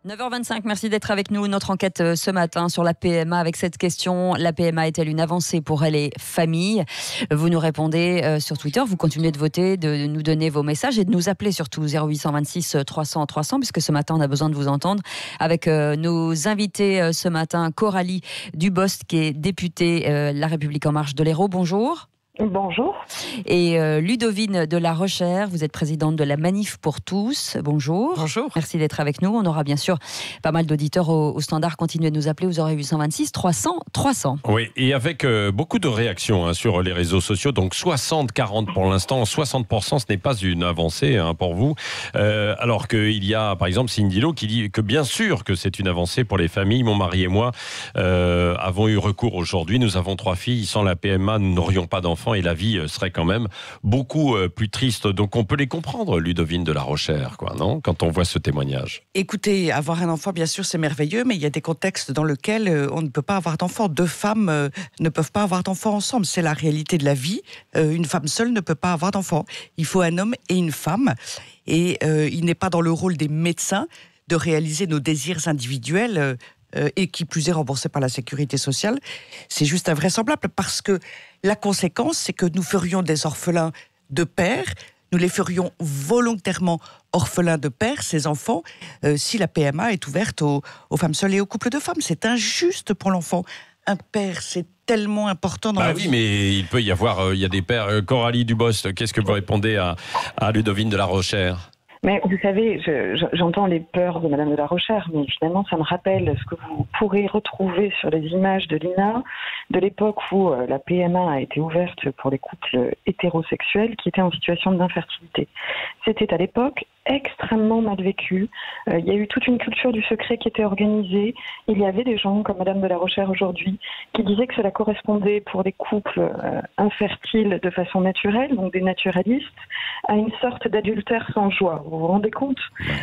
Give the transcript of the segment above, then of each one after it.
9h25, merci d'être avec nous. Notre enquête ce matin sur la PMA avec cette question: la PMA est-elle une avancée pour les familles? Vous nous répondez sur Twitter, vous continuez de voter, de nous donner vos messages et de nous appeler surtout 0826 300 300, puisque ce matin on a besoin de vous entendre avec nos invités ce matin. Coralie Dubost, qui est députée La République En Marche de l'Hérault. Bonjour. Bonjour. Et Ludovine de La Rochère, vous êtes présidente de la Manif pour tous. Bonjour. Bonjour. Merci d'être avec nous. On aura bien sûr pas mal d'auditeurs au standard. Continuez de nous appeler aux 0826 300 300. Oui, et avec beaucoup de réactions sur les réseaux sociaux. Donc 60-40 pour l'instant. 60%, ce n'est pas une avancée pour vous. Alors qu'il y a, par exemple, Cindy Lo qui dit que bien sûr que c'est une avancée pour les familles. Mon mari et moi avons eu recours aujourd'hui. Nous avons 3 filles. Sans la PMA, nous n'aurions pas d'enfants et la vie serait quand même beaucoup plus triste. Donc on peut les comprendre, Ludovine de La Rochère, non ? Quand on voit ce témoignage. Écoutez, avoir un enfant, bien sûr, c'est merveilleux, mais il y a des contextes dans lesquels on ne peut pas avoir d'enfant. 2 femmes ne peuvent pas avoir d'enfant ensemble. C'est la réalité de la vie. Une femme seule ne peut pas avoir d'enfant. Il faut un homme et une femme. Et il n'est pas dans le rôle des médecins de réaliser nos désirs individuels et qui plus est remboursé par la sécurité sociale. C'est juste invraisemblable parce que la conséquence, c'est que nous ferions des orphelins de père, nous les ferions volontairement orphelins de père, ces enfants, si la PMA est ouverte aux femmes seules et aux couples de femmes. C'est injuste pour l'enfant. Un père, c'est tellement important dans la vie. Oui, mais il peut y avoir, il y a des pères. Coralie Dubost, qu'est-ce que vous répondez à Ludovine de La Rochère ? Mais vous savez, j'entends les peurs de Madame de La Rochère, mais finalement, ça me rappelle ce que vous pourrez retrouver sur les images de l'INA, de l'époque où la PMA a été ouverte pour les couples hétérosexuels qui étaient en situation d'infertilité. C'était à l'époque extrêmement mal vécu. Il y a eu toute une culture du secret qui était organisée. Il y avait des gens comme Madame de La Rochère aujourd'hui qui disaient que cela correspondait pour les couples infertiles de façon naturelle, donc des naturalistes, à une sorte d'adultère sans joie. Vous vous rendez compte ?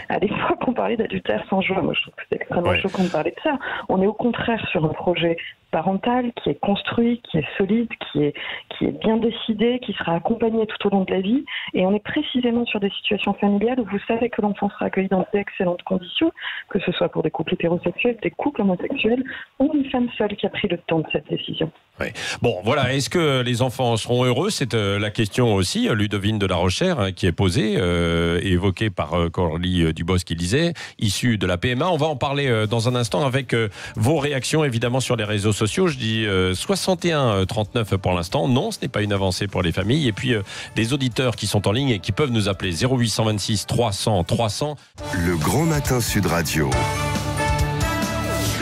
À l'époque, on parlait d'adultère sans joie. Moi, je trouve que c'est extrêmement choquant de parler de ça. On est au contraire sur un projet parental qui est construit, qui est solide, qui est bien décidé, qui sera accompagné tout au long de la vie. Et on est précisément sur des situations familiales où vous savez que l'enfant sera accueilli dans d'excellentes conditions, que ce soit pour des couples hétérosexuels, des couples homosexuels ou une femme seule qui a pris le temps de cette décision. Oui. Bon, voilà. Est-ce que les enfants seront heureux ? C'est la question aussi, Ludovine de La Rochère, qui est posée et évoquée par Coralie Dubost qui disait, issue de la PMA. On va en parler dans un instant avec vos réactions, évidemment, sur les réseaux sociaux. Je dis 61-39 pour l'instant. Non, ce n'est pas une avancée pour les familles. Et puis, des auditeurs qui sont en ligne et qui peuvent nous appeler 0826 300 300. Le Grand Matin Sud Radio.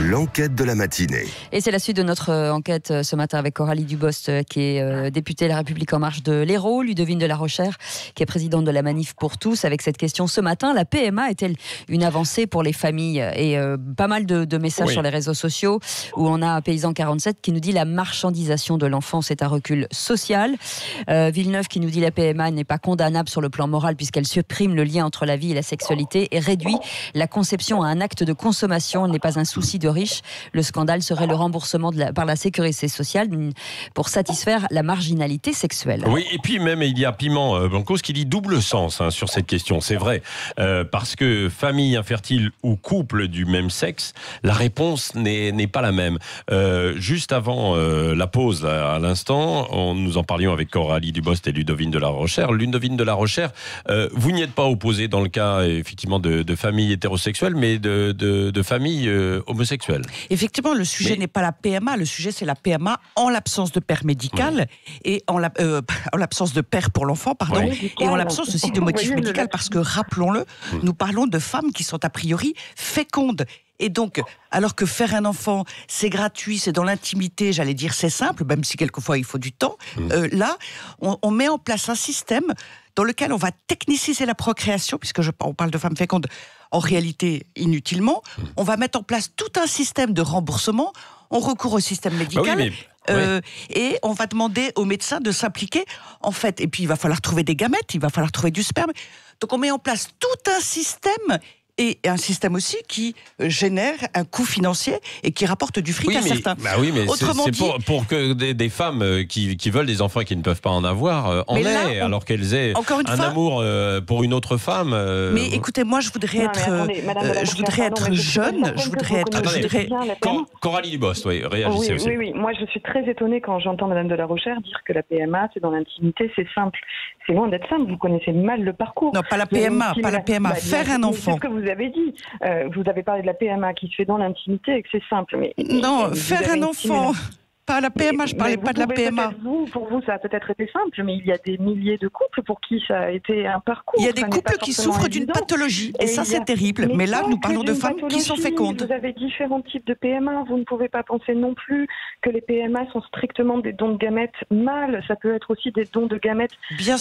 L'enquête de la matinée. Et c'est la suite de notre enquête ce matin avec Coralie Dubost, qui est députée La République En Marche de l'Hérault, Ludovine de La Rochère, qui est présidente de la Manif pour tous, avec cette question ce matin: la PMA est-elle une avancée pour les familles? Et pas mal de messages sur les réseaux sociaux, où on a un paysan 47 qui nous dit: la marchandisation de l'enfant, c'est un recul social. Villeneuve qui nous dit: la PMA n'est pas condamnable sur le plan moral puisqu'elle supprime le lien entre la vie et la sexualité et réduit la conception à un acte de consommation, n'est pas un souci de riches. Le scandale serait le remboursement par la sécurité sociale pour satisfaire la marginalité sexuelle. Oui, et puis même il y a Piment Blancos qui dit double sens sur cette question. C'est vrai, parce que famille infertile ou couple du même sexe, la réponse n'est pas la même. Juste avant la pause, à l'instant, nous en parlions avec Coralie Dubost et Ludovine de La Rochère. Ludovine de La Rochère, vous n'y êtes pas opposée dans le cas effectivement de familles hétérosexuelles, mais de familles homosexuelles. Effectivement, le sujet n'est pas la PMA, le sujet c'est la PMA en l'absence de père médical et en l'absence de père pour l'enfant, pardon, et en l'absence aussi de motif médical, parce que rappelons-le, nous parlons de femmes qui sont a priori fécondes. Et donc, alors que faire un enfant, c'est gratuit, c'est dans l'intimité, j'allais dire c'est simple, même si quelquefois il faut du temps, là, on met en place un système dans lequel on va techniciser la procréation, puisque on parle de femmes fécondes, en réalité inutilement. On va mettre en place tout un système de remboursement, on recourt au système médical, et on va demander aux médecins de s'impliquer, en fait, et puis il va falloir trouver des gamètes, il va falloir trouver du sperme. Donc on met en place tout un système et un système aussi qui génère un coût financier et qui rapporte du fric à certains. Oui, mais Autrement dit, pour que des femmes qui veulent des enfants et qui ne peuvent pas en avoir, alors qu'elles aient un amour pour une autre femme. Mais écoutez, moi, je voudrais être jeune. Coralie Dubost, oui, réagissez aussi. Oui. Moi, je suis très étonnée quand j'entends Madame de la Rochère dire que la PMA, c'est dans l'intimité, c'est simple. C'est loin d'être simple. Vous connaissez mal le parcours. Non, pas la PMA. Faire un enfant. C'est ce que vous avez dit. Vous avez parlé de la PMA qui se fait dans l'intimité et que c'est simple. Mais non, faire un enfant. Pas la PMA, je parlais pas de la PMA. Pour vous, ça a peut-être été simple, mais il y a des milliers de couples pour qui ça a été un parcours. Il y a des couples qui souffrent d'une pathologie, et ça c'est terrible. Mais là, nous parlons de femmes qui sont fécondes. Vous avez différents types de PMA. Vous ne pouvez pas penser non plus que les PMA sont strictement des dons de gamètes mâles. Ça peut être aussi des dons de gamètes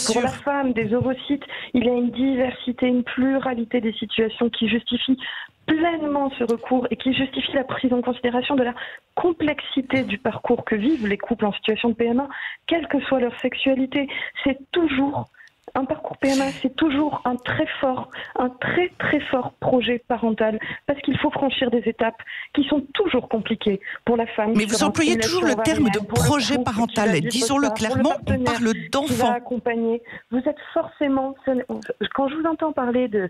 pour la femme, des ovocytes. Il y a une diversité, une pluralité des situations qui justifient pleinement ce recours et qui justifie la prise en considération de la complexité du parcours que vivent les couples en situation de PMA, quelle que soit leur sexualité. C'est toujours un parcours PMA, c'est toujours un très très fort projet parental, parce qu'il faut franchir des étapes qui sont toujours compliquées pour la femme. Mais vous employez toujours le terme de projet parental. Disons-le clairement, on parle d'enfant. Vous êtes forcément... Quand je vous entends parler de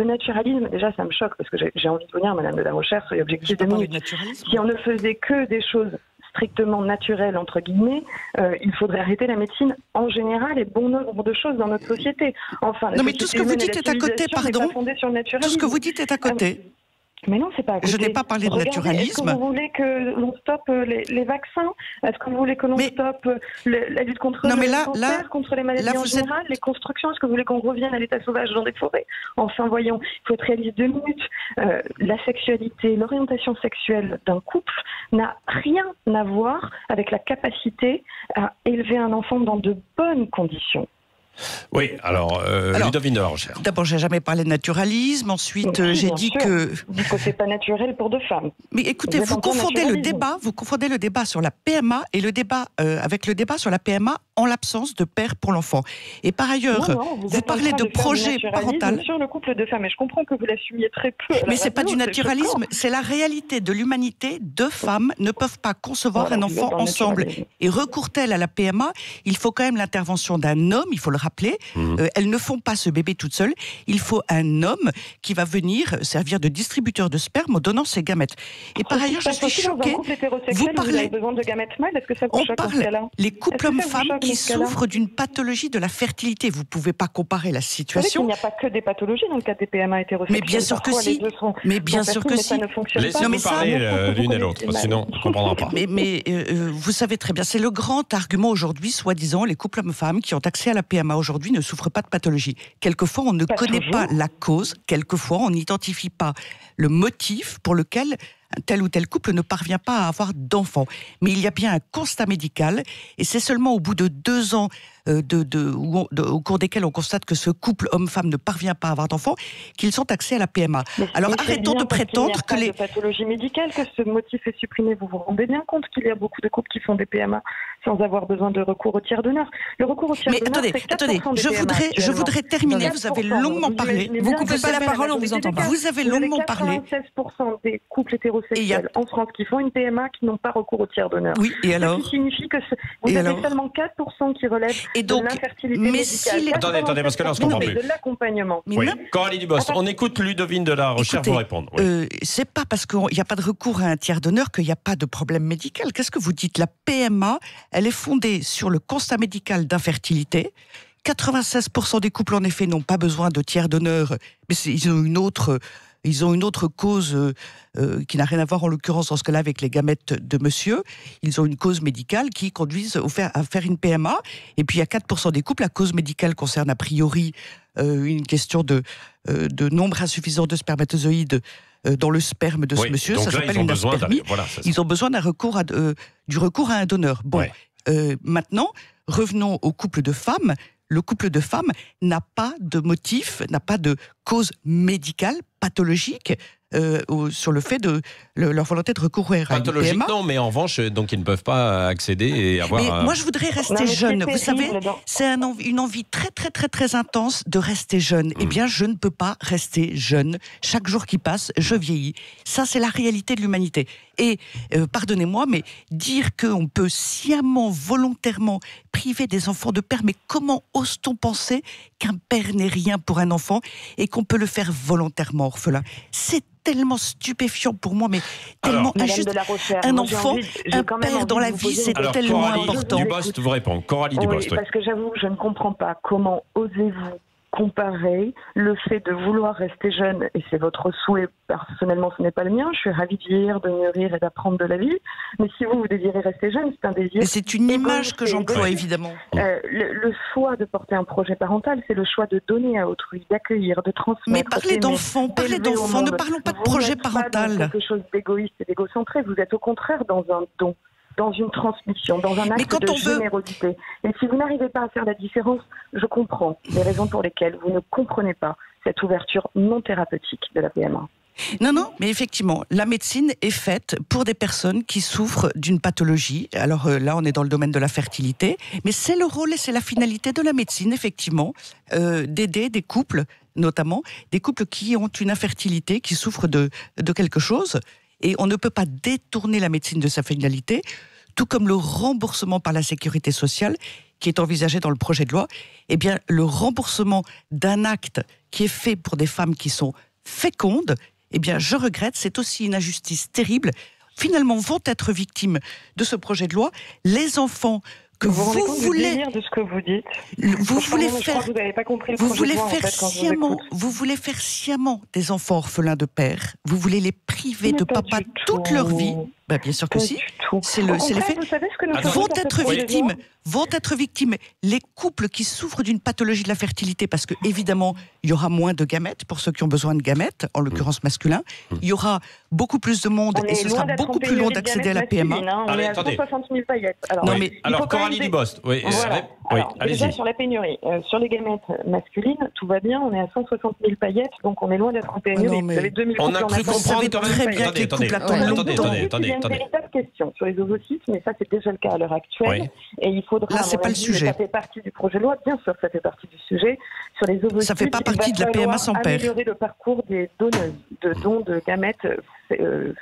naturalisme, déjà ça me choque, parce que j'ai envie de venir, Madame de la Rochère, soyez objective 2 minutes. Si on ne faisait que des choses strictement naturel, entre guillemets, il faudrait arrêter la médecine en général et bon nombre de choses dans notre société. Enfin, non, mais tout ce que vous dites est à côté, pardon. Tout ce que vous dites est à côté. Mais non, c'est pas à côté. Je n'ai pas parlé de naturalisme. Est-ce que vous voulez que l'on stoppe les vaccins? Est-ce que vous voulez que l'on stoppe la lutte contre le cancer, contre les maladies en général, les constructions? Est-ce que vous voulez qu'on revienne à l'état sauvage dans des forêts? Enfin, voyons, il faut être réaliste 2 minutes. La sexualité, l'orientation sexuelle d'un couple n'a rien à voir avec la capacité à élever un enfant dans de bonnes conditions. Oui, alors Ludovine de la Rochère. D'abord, j'ai jamais parlé de naturalisme. Ensuite, j'ai dit que... Vous dites que c'est pas naturel pour 2 femmes. Mais écoutez, vous confondez le débat sur la PMA et le débat avec le débat sur la PMA en l'absence de père pour l'enfant. Et par ailleurs, vous parlez de projet parental sur le couple de femmes. Et je comprends que vous l'assumiez très peu. Mais c'est pas du naturalisme, c'est la réalité de l'humanité. 2 femmes ne peuvent pas concevoir un enfant ensemble. Et recourt-elle à la PMA, il faut quand même l'intervention d'un homme, il faut le rappeler. Elles ne font pas ce bébé toutes seules. Il faut un homme qui va venir servir de distributeur de sperme en donnant ses gamètes. Et par ailleurs, je suis choquée. Vous avez besoin de gamètes mâles. Est-ce que ça vous choque dans ce cas-là? Les couples hommes-femmes qui souffrent d'une pathologie de la fertilité. Vous ne pouvez pas comparer la situation. Il n'y a pas que des pathologies dans le cas des PMA hétérosexuels. Mais bien sûr que si. Mais bien sûr que si. Laissez-nous parler l'une et l'autre, sinon on ne comprendra pas. Mais vous savez très bien, c'est le grand argument aujourd'hui, soi-disant, les couples hommes-femmes qui ont accès à la PMA aujourd'hui ne souffrent pas de pathologie. Quelquefois, on ne connaît pas la cause. Quelquefois, on n'identifie pas le motif pour lequel tel ou tel couple ne parvient pas à avoir d'enfants. Mais il y a bien un constat médical, et c'est seulement au bout de 2 ans au cours desquels on constate que ce couple homme-femme ne parvient pas à avoir d'enfants, qu'ils ont accès à la PMA. Alors arrêtons de prétendre que de pathologie médicale, que ce motif est supprimé. Vous vous rendez bien compte qu'il y a beaucoup de couples qui font des PMA sans avoir besoin de recours au tiers donneur. Le recours au tiers donneur, c'est 4% des PMA. Je voudrais terminer. Vous avez longuement parlé. Vous coupez pas la parole, on vous entend pas. Vous avez longuement parlé. 96% des couples hétérosexuels en France qui font une PMA qui n'ont pas recours au tiers donneur. Oui, et alors? Ce qui signifie que vous avez seulement 4% qui relèvent de l'infertilité médicale. Attendez, parce que là, on se comprend plus. De l'accompagnement. Coralie Dubost, on écoute Ludovine de la Rochère pour répondre. C'est pas parce qu'il n'y a pas de recours à un tiers donneur qu'il n'y a pas de problème médical. Qu'est-ce que vous dites? La PMA, elle est fondée sur le constat médical d'infertilité. 96% des couples, en effet, n'ont pas besoin de tiers donneur, mais ils ont une autre cause qui n'a rien à voir en l'occurrence dans ce cas-là avec les gamètes de monsieur. Ils ont une cause médicale qui conduise à faire une PMA. Et puis il y a 4% des couples, la cause médicale concerne a priori une question de nombre insuffisant de spermatozoïdes dans le sperme de ce monsieur. Donc ça là, s'appelle une aspermie. Ils ont besoin du recours à un donneur. Bon, maintenant, revenons au couple de femmes. Le couple de femmes n'a pas de motif, n'a pas de cause médicale, pathologique, sur le fait de leur volonté de recourir à une Pathologique, PMA. non, mais en revanche, donc ils ne peuvent pas accéder et avoir. Mais moi, je voudrais rester jeune. Vous savez, c'est une envie très, très, très, très intense de rester jeune. Eh bien, je ne peux pas rester jeune. Chaque jour qui passe, je vieillis. Ça, c'est la réalité de l'humanité. Et, pardonnez-moi, mais dire qu'on peut sciemment, volontairement priver des enfants de père, mais comment ose-t-on penser qu'un père n'est rien pour un enfant et qu'on peut le faire volontairement orphelin? C'est tellement stupéfiant pour moi, mais tellement injuste. Un enfant, un père dans la vie, c'est tellement important. Dubost vous répond. Coralie Dubost. Oui, parce que j'avoue, je ne comprends pas comment osez-vous comparer le fait de vouloir rester jeune, et c'est votre souhait, personnellement ce n'est pas le mien, je suis ravie de vieillir, de mûrir et d'apprendre de la vie, mais si vous désirez rester jeune, c'est un désir. Et c'est une image que j'emploie, évidemment. Le choix de porter un projet parental, c'est le choix de donner à autrui, d'accueillir, de transmettre. Mais parlez d'enfants, ne parlons pas de projet parental. Vous n'êtes pas dans quelque chose d'égoïste et d'égocentré, vous êtes au contraire dans un don, dans une transmission, dans un acte de générosité. Et si vous n'arrivez pas à faire la différence, je comprends les raisons pour lesquelles vous ne comprenez pas cette ouverture non thérapeutique de la PMA. Non, mais effectivement, la médecine est faite pour des personnes qui souffrent d'une pathologie. Alors là, on est dans le domaine de la fertilité, mais c'est le rôle et c'est la finalité de la médecine, effectivement, d'aider des couples, notamment des couples qui ont une infertilité, qui souffrent de quelque chose. Et on ne peut pas détourner la médecine de sa finalité, tout comme le remboursement par la sécurité sociale, qui est envisagé dans le projet de loi. Eh bien, le remboursement d'un acte qui est fait pour des femmes qui sont fécondes, eh bien, je regrette, c'est aussi une injustice terrible. Finalement, vont être victimes de ce projet de loi les enfants que vous voulez, de ce que vous dites. Vous voulez faire, vous n'avez pas compris le vous projet voulez de loi, faire en fait, quand je vous sciemment, écoute. vous voulez faire sciemment des enfants orphelins de père. Vous voulez les priver Mais de pas papa du toute tout. leur vie. Ben, bien sûr que Pas si. du tout. C'est Au les contraire, faits. vous savez ce que nous Attends, faisons Vont dans ce être projet de loi victimes les couples qui souffrent d'une pathologie de la fertilité, parce que évidemment il y aura moins de gamètes pour ceux qui ont besoin de gamètes, en l'occurrence masculins. Il y aura beaucoup plus de monde On et est ce loin sera d'être beaucoup en plus long pénurie de d'accéder à la gamètes PMA. masculines, hein. On Allez, est à attendez. 160 000 paillettes. Alors, Non, Oui. mais il faut Alors, quand même Coralie des- Dubost, oui, Voilà. oui, Alors, déjà allez-y. sur la pénurie, sur les gamètes masculines, tout va bien, on est à 160 000 paillettes, donc on est loin d'être en pénurie. Oh non, mais Vous avez 2000 On couples a en cru attente. comprendre savez quand très même. bien que les couples attendent Ensuite, longtemps. Attendez. il y a une véritable question sur les ovocytes, mais ça c'est déjà le cas à l'heure actuelle. Oui. Et il faudra. Là, à c'est mon pas le avis, sujet. Ça fait partie du projet de loi, bien sûr, ça fait partie du sujet. Sur les ovocytes, Ça fait pas partie il de la va PMA falloir sans père. améliorer le parcours des donneuses de dons de gamètes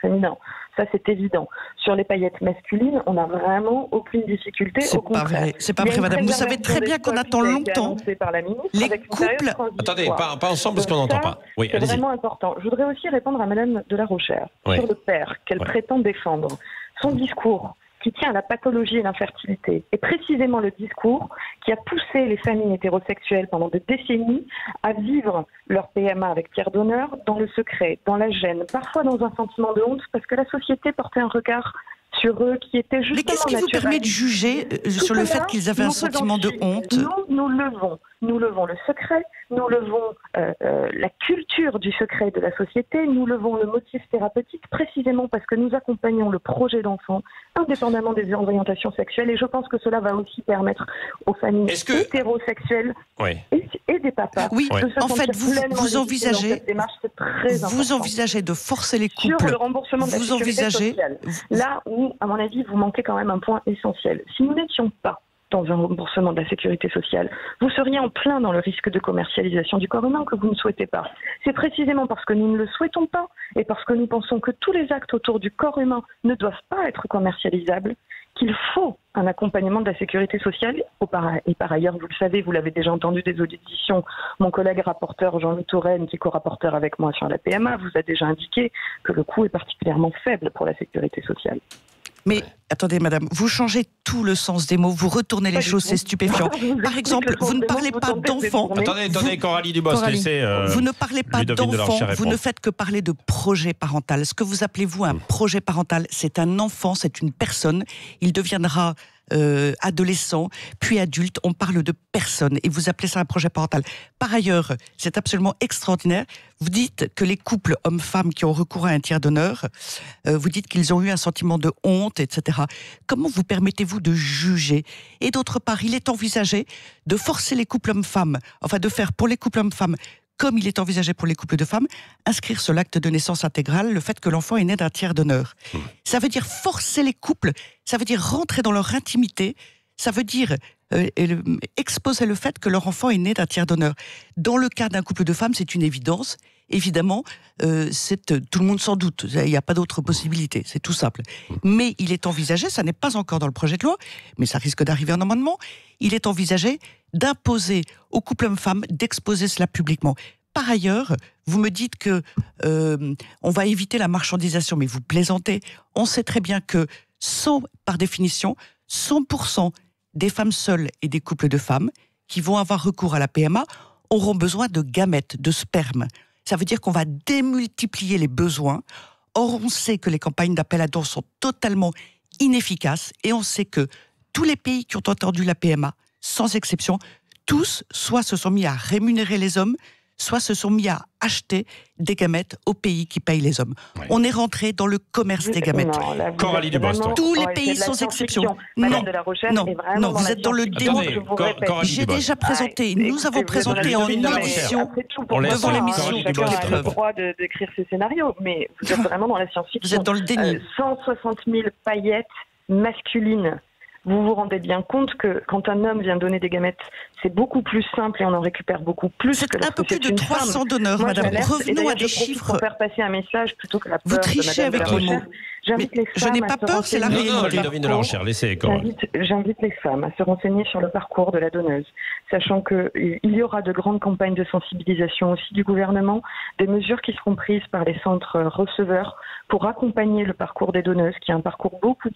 féminins. Ça c'est évident. Sur les paillettes masculines, on n'a vraiment aucune difficulté. C'est Au pas contraire. vrai, c'est pas Il y a vrai, une madame. Vous savez préservation très bien des qu'on stocks attend qui a été longtemps. annoncée par la ministre, Les avec une période couples- Attendez, transitoire. pas ensemble parce qu'on Donc n'entend ça, pas. Oui, C'est allez-y. vraiment important. Je voudrais aussi répondre à Madame de la Rochère Oui. sur le père qu'elle Oui. prétend défendre. Son discours qui tient à la pathologie et l'infertilité est précisément le discours qui a poussé les familles hétérosexuelles pendant des décennies à vivre leur PMA avec pierre d'honneur dans le secret, dans la gêne, parfois dans un sentiment de honte parce que la société portait un regard sur eux qui était justement Mais qu'est-ce qui vous naturel. permet de juger sur le fait qu'ils avaient un sentiment de honte? Nous levons le secret, nous levons la culture du secret de la société, nous levons le motif thérapeutique précisément parce que nous accompagnons le projet d'enfant indépendamment des orientations sexuelles et je pense que cela va aussi permettre aux familles hétérosexuelles Oui. et des papas Oui, de se en fait, sentir pleinement vous légitimes envisagez, dans cette démarche, c'est très important. vous envisagez de forcer les Sur couples. le remboursement de la Vous sécurité envisagez, sociale, là où, à mon avis, vous manquez quand même un point essentiel. Si nous n'étions pas dans un remboursement de la sécurité sociale, vous seriez en plein dans le risque de commercialisation du corps humain que vous ne souhaitez pas. C'est précisément parce que nous ne le souhaitons pas et parce que nous pensons que tous les actes autour du corps humain ne doivent pas être commercialisables qu'il faut un accompagnement de la sécurité sociale. Et par ailleurs, vous le savez, vous l'avez déjà entendu des auditions, mon collègue rapporteur Jean-Louis Touraine, qui est co-rapporteur avec moi sur la PMA, vous a déjà indiqué que le coût est particulièrement faible pour la sécurité sociale. Mais attendez, madame, vous changez tout le sens des mots, vous retournez les choses, c'est stupéfiant. Par exemple, vous ne parlez pas d'enfants. Attendez, Coralie Dubost, Coralie. laissez. Vous ne parlez pas Ludovine de la d'enfant, Rochère vous ne répond. faites que parler de projet parental. Ce que vous appelez, vous, un projet parental, c'est un enfant, c'est une personne. Il deviendra adolescent, puis adulte. On parle de personne et vous appelez ça un projet parental. Par ailleurs, c'est absolument extraordinaire. Vous dites que les couples hommes-femmes qui ont recours à un tiers d'honneur, vous dites qu'ils ont eu un sentiment de honte, etc. Comment vous permettez-vous de juger? Et d'autre part, il est envisagé de forcer les couples hommes-femmes, enfin de faire pour les couples hommes-femmes comme il est envisagé pour les couples de femmes, inscrire sur l'acte de naissance intégral le fait que l'enfant est né d'un tiers donneur. Ça veut dire forcer les couples, ça veut dire rentrer dans leur intimité, ça veut dire exposer le fait que leur enfant est né d'un tiers donneur. Dans le cas d'un couple de femmes, c'est une évidence. Évidemment, tout le monde s'en doute. Il n'y a pas d'autre possibilité. C'est tout simple. Mais il est envisagé, ça n'est pas encore dans le projet de loi, mais ça risque d'arriver en amendement, il est envisagé d'imposer aux couples hommes-femmes d'exposer cela publiquement. Par ailleurs, vous me dites que on va éviter la marchandisation, mais vous plaisantez. On sait très bien que, par définition, 100% des femmes seules et des couples de femmes qui vont avoir recours à la PMA auront besoin de gamètes, de sperme. Ça veut dire qu'on va démultiplier les besoins. Or, on sait que les campagnes d'appel à dons sont totalement inefficaces et on sait que tous les pays qui ont entendu la PMA, sans exception, tous, soit se sont mis à rémunérer les hommes, soit se sont mis à acheter des gamètes aux pays qui payent les hommes. Ouais. On est rentré dans le commerce des gamètes. Coralie Dubost. Tous les pays sans exception. Non, vous êtes dans le déni. J'ai déjà présenté, nous avons présenté en audition devant l'émission de le droit d'écrire ces scénarios, mais vous êtes vraiment dans la science-fiction. Vous êtes dans le déni. 160 000 paillettes masculines. Vous vous rendez bien compte que quand un homme vient donner des gamètes, c'est beaucoup plus simple et on en récupère beaucoup plus. C'est un peu plus de 300 donneurs, madame. Revenons à des chiffres. Pour faire passer un message plutôt que la peur. Vous trichez avec les mots. Je n'ai pas peur, c'est la réalité. Non, Ludovine de la Rochère, laissez. J'invite les femmes à se renseigner sur le parcours de la donneuse, sachant qu'il y aura de grandes campagnes de sensibilisation aussi du gouvernement, des mesures qui seront prises par les centres receveurs pour accompagner le parcours des donneuses, qui est un parcours beaucoup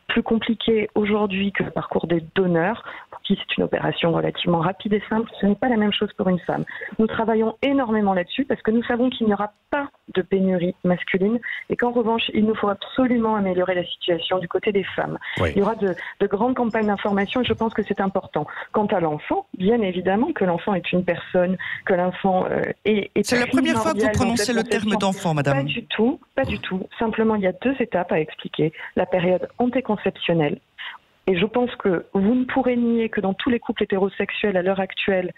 plus compliqué aujourd'hui que le parcours des donneurs, pour qui c'est une opération relativement rapide et simple. Ce n'est pas la même chose pour une femme. Nous travaillons énormément là-dessus parce que nous savons qu'il n'y aura pas de pénurie masculine et qu'en revanche, il nous faut absolument améliorer la situation du côté des femmes. Oui. Il y aura de grandes campagnes d'information et je pense que c'est important. Quant à l'enfant, bien évidemment que l'enfant est une personne, que l'enfant est C'est la première fois que vous prononcez le terme d'enfant, madame. Pas du tout. Simplement, il y a 2 étapes à expliquer. La période antéconceptionnelle. Et je pense que vous ne pourrez nier que dans tous les couples hétérosexuels à l'heure actuelle,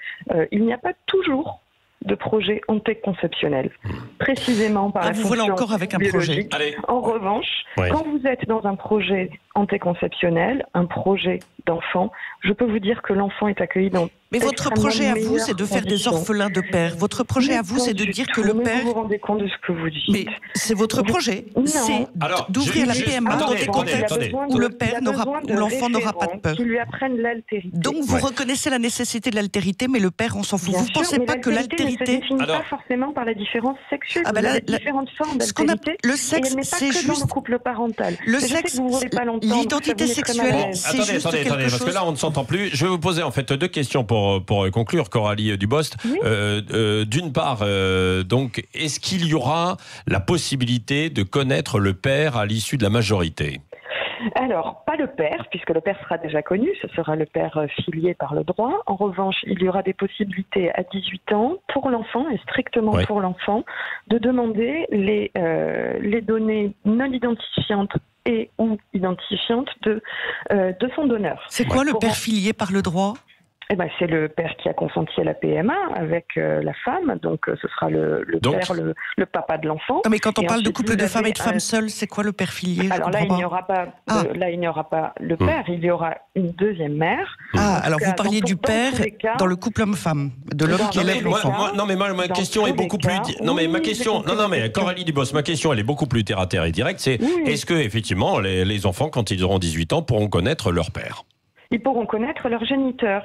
il n'y a pas toujours de projet antéconceptionnel, précisément par la fonction vous voilà encore avec un projet. En revanche, quand vous êtes dans un projet antéconceptionnel, un projet d'enfant, je peux vous dire que l'enfant est accueilli dans Mais votre projet à vous, c'est de faire des orphelins de père. Votre projet à vous, c'est de dire que le père... Vous vous rendez compte de ce que vous dites. Mais c'est votre projet. C'est d'ouvrir la PMA dans des contextes où le père où l'enfant n'aura pas de peur. Qui lui apprennent l'altérité. Donc vous reconnaissez la nécessité de l'altérité, mais le père, on s'en fout. Vous ne pensez pas que l'altérité... ne se définit pas forcément par la différence sexuelle. Vous avez différentes formes d'altérité. Le sexe, c'est juste... dans le couple parental. Le sexe, l'identité sexuelle, c'est juste quelque chose... Parce que là, on ne s'entend plus. Je vais vous poser en fait 2 questions pour conclure, Coralie Dubost. Oui. D'une part, donc, est-ce qu'il y aura la possibilité de connaître le père à l'issue de la majorité ? Alors, pas le père, puisque le père sera déjà connu, ce sera le père filié par le droit. En revanche, il y aura des possibilités à 18 ans pour l'enfant, et strictement pour l'enfant, de demander les données non identifiantes et ou identifiantes de son donneur. C'est quoi le père filié par le droit ? C'est le père qui a consenti à la PMA avec la femme, donc ce sera le père, le papa de l'enfant. Non, mais quand on parle de couple de femmes et de femmes seules, c'est quoi le père filié ? Alors là, il n'y aura pas le père, il y aura une deuxième mère. Alors vous parliez du père dans le couple homme-femme, de l'homme qui élève l'enfant. Non, mais ma question est beaucoup plus... Non, mais ma question... Non, mais Coralie Dubost, ma question, elle est beaucoup plus terre-à-terre et directe. C'est est-ce que, effectivement, les enfants, quand ils auront 18 ans, pourront connaître leur père ? Ils pourront connaître leur géniteur.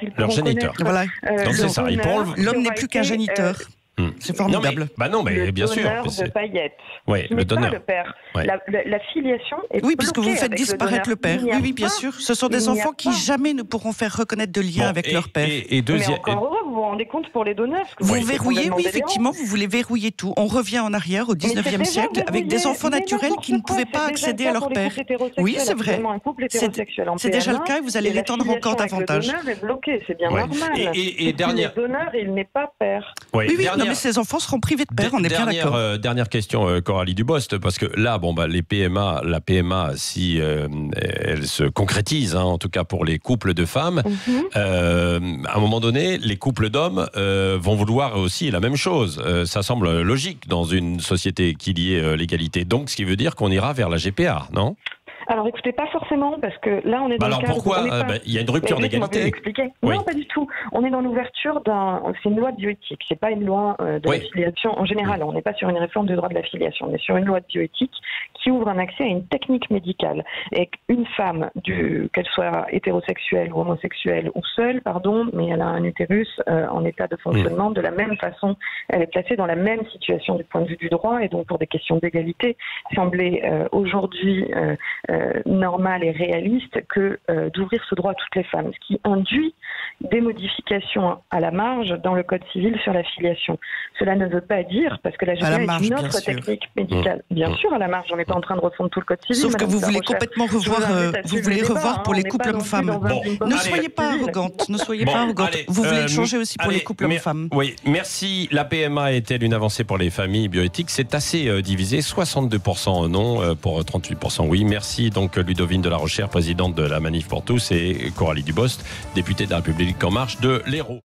Voilà. Donc c'est ça. L'homme n'est plus qu'un géniteur. C'est formidable. Non, mais bien sûr. Le donneur de paillettes. Oui, le donneur. Pas le père. La filiation est Oui, puisque vous faites disparaître le père. Oui, bien sûr. Ce sont des enfants qui jamais ne pourront faire reconnaître de lien avec leur père. Et deuxième. Mais encore heureux, vous vous rendez compte pour les donneurs. Vous verrouillez, oui, effectivement, vous voulez verrouiller tout. On revient en arrière au 19e siècle avec des enfants naturels qui ne pouvaient pas accéder à leur père. Oui, c'est vrai. C'est déjà le cas et vous allez l'étendre encore davantage. Le donneur est bloqué, c'est bien normal. Et dernière. Le donneur, il n'est pas père. Oui, mais ces enfants seront privés de père, on est bien d'accord. Dernière question, Coralie Dubost, parce que là, la PMA, si elle se concrétise, en tout cas pour les couples de femmes, à un moment donné, les couples couples d'hommes vont vouloir aussi la même chose. Ça semble logique dans une société qu'il y ait l'égalité. Donc, ce qui veut dire qu'on ira vers la GPA, non ? Alors écoutez, pas forcément, parce que là on est dans alors le cadre... pourquoi il y a une rupture d'égalité. Non, pas du tout. On est dans l'ouverture c'est une loi de bioéthique, c'est pas une loi de la filiation en général. On n'est pas sur une réforme du droit de la filiation, on est sur une loi de bioéthique qui ouvre un accès à une technique médicale. Et une femme, qu'elle soit hétérosexuelle ou homosexuelle ou seule, mais elle a un utérus en état de fonctionnement, de la même façon, elle est placée dans la même situation du point de vue du droit, et donc pour des questions d'égalité, semblait aujourd'hui normal et réaliste que d'ouvrir ce droit à toutes les femmes, ce qui induit des modifications à la marge dans le Code civil sur la filiation. Cela ne veut pas dire, parce que la GPA est une autre technique médicale, bien sûr à la marge, on n'est pas en train de refondre tout le Code civil. Sauf que vous voulez complètement revoir, pour les couples hommes-femmes. Ne soyez pas arrogante, vous voulez le changer aussi pour les couples hommes-femmes. Oui, merci. La PMA est-elle une avancée pour les familles bioéthiques ? C'est assez divisé, 62% non, pour 38% oui. Merci donc Ludovine de la Rochère, présidente de la Manif pour tous, et Coralie Dubost, députée de la République En Marche de l'Hérault.